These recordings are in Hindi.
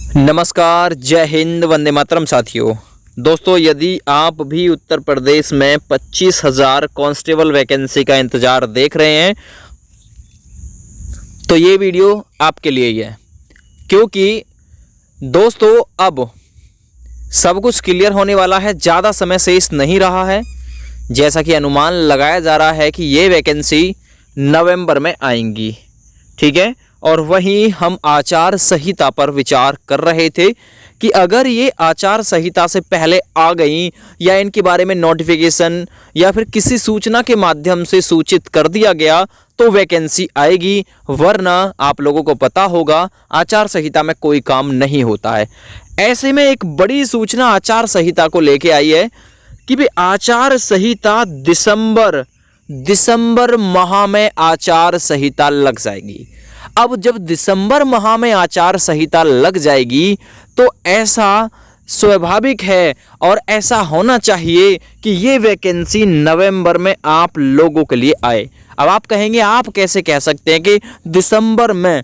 नमस्कार, जय हिंद, वंदे मातरम। साथियों दोस्तों, यदि आप भी उत्तर प्रदेश में 25,000 कांस्टेबल वैकेंसी का इंतज़ार देख रहे हैं तो ये वीडियो आपके लिए ही है, क्योंकि दोस्तों अब सब कुछ क्लियर होने वाला है। ज़्यादा समय शेष नहीं रहा है। जैसा कि अनुमान लगाया जा रहा है कि ये वैकेंसी नवंबर में आएंगी, ठीक है। और वहीं हम आचार संहिता पर विचार कर रहे थे कि अगर ये आचार संहिता से पहले आ गई या इनके बारे में नोटिफिकेशन या फिर किसी सूचना के माध्यम से सूचित कर दिया गया तो वैकेंसी आएगी, वरना आप लोगों को पता होगा आचार संहिता में कोई काम नहीं होता है। ऐसे में एक बड़ी सूचना आचार संहिता को लेके आई है कि भाई आचार संहिता दिसंबर माह में आचार संहिता लग जाएगी। अब जब दिसंबर माह में आचार संहिता लग जाएगी तो ऐसा स्वाभाविक है और ऐसा होना चाहिए कि ये वैकेंसी नवंबर में आप लोगों के लिए आए। अब आप कहेंगे, आप कैसे कह सकते हैं कि दिसंबर में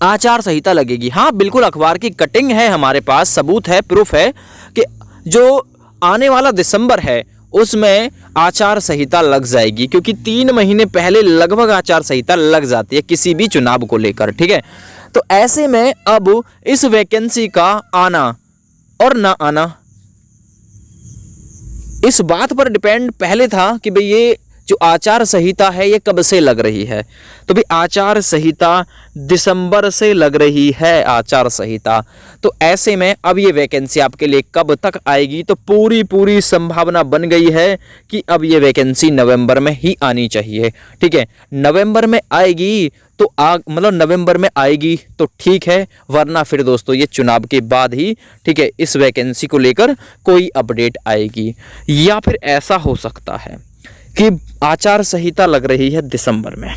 आचार संहिता लगेगी? हाँ, बिल्कुल, अखबार की कटिंग है, हमारे पास सबूत है, प्रूफ है कि जो आने वाला दिसंबर है उसमें आचार संहिता लग जाएगी, क्योंकि 3 महीने पहले लगभग आचार संहिता लग जाती है किसी भी चुनाव को लेकर, ठीक है। तो ऐसे में अब इस वैकेंसी का आना और ना आना इस बात पर डिपेंड पहले था कि भाई ये जो आचार संहिता है ये कब से लग रही है। तो भाई आचार संहिता दिसंबर से लग रही है आचार संहिता। तो ऐसे में अब ये वैकेंसी आपके लिए कब तक आएगी, तो पूरी संभावना बन गई है कि अब ये वैकेंसी नवंबर में ही आनी चाहिए, ठीक है। नवंबर में आएगी तो मतलब नवंबर में आएगी तो ठीक है, वरना फिर दोस्तों ये चुनाव के बाद ही, ठीक है, इस वैकेंसी को लेकर कोई अपडेट आएगी। या फिर ऐसा हो सकता है कि आचार संहिता लग रही है दिसंबर में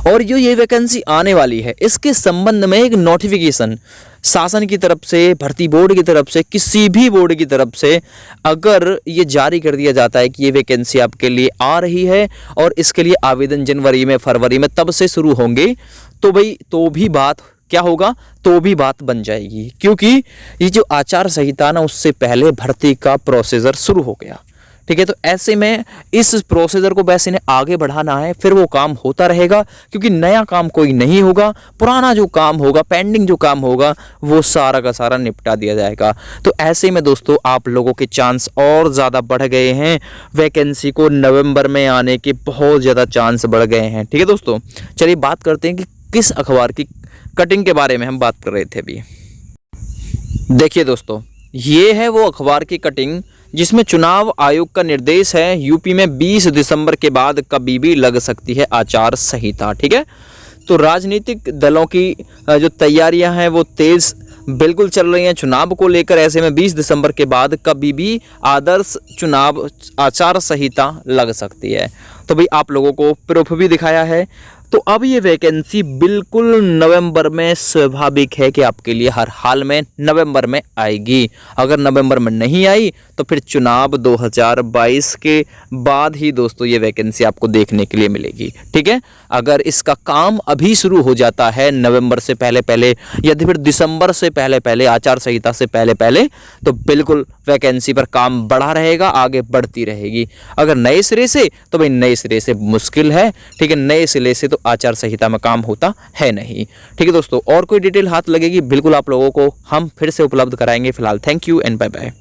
और जो ये वैकेंसी आने वाली है इसके संबंध में एक नोटिफिकेशन शासन की तरफ से, भर्ती बोर्ड की तरफ से, किसी भी बोर्ड की तरफ से अगर ये जारी कर दिया जाता है कि ये वैकेंसी आपके लिए आ रही है और इसके लिए आवेदन जनवरी में, फरवरी में तब से शुरू होंगे, तो भाई तो भी बात क्या होगा, तो भी बात बन जाएगी, क्योंकि ये जो आचार संहिता ना उससे पहले भर्ती का प्रोसीजर शुरू हो गया, ठीक है। तो ऐसे में इस प्रोसीजर को वैसे ने आगे बढ़ाना है, फिर वो काम होता रहेगा, क्योंकि नया काम कोई नहीं होगा, पुराना जो काम होगा, पेंडिंग जो काम होगा वो सारा का सारा निपटा दिया जाएगा। तो ऐसे में दोस्तों आप लोगों के चांस और ज़्यादा बढ़ गए हैं, वैकेंसी को नवंबर में आने के बहुत ज़्यादा चांस बढ़ गए हैं, ठीक है दोस्तों। चलिए बात करते हैं कि किस अखबार की कटिंग के बारे में हम बात कर रहे थे अभी। देखिए दोस्तों, ये है वो अखबार की कटिंग जिसमें चुनाव आयोग का निर्देश है, यूपी में 20 दिसंबर के बाद कभी भी लग सकती है आचार संहिता, ठीक है। तो राजनीतिक दलों की जो तैयारियां हैं वो तेज बिल्कुल चल रही हैं चुनाव को लेकर। ऐसे में 20 दिसंबर के बाद कभी भी आदर्श चुनाव आचार संहिता लग सकती है। तो भाई आप लोगों को प्रूफ भी दिखाया है। तो अब ये वैकेंसी बिल्कुल नवंबर में स्वाभाविक है कि आपके लिए हर हाल में नवंबर में आएगी। अगर नवंबर में नहीं आई तो फिर चुनाव 2022 के बाद ही दोस्तों ये वैकेंसी आपको देखने के लिए मिलेगी, ठीक है। अगर इसका काम अभी शुरू हो जाता है नवंबर से पहले या फिर दिसंबर से पहले, आचार संहिता से पहले, तो बिल्कुल वैकेंसी पर काम बढ़ा रहेगा, आगे बढ़ती रहेगी। अगर नए सिरे से तो भाई नए सिरे से मुश्किल है, ठीक है। नए सिरे से तो आचार संहिता में काम होता है नहीं, ठीक है दोस्तों। और कोई डिटेल हाथ लगेगी बिल्कुल आप लोगों को हम फिर से उपलब्ध कराएंगे। फिलहाल thank you and bye bye.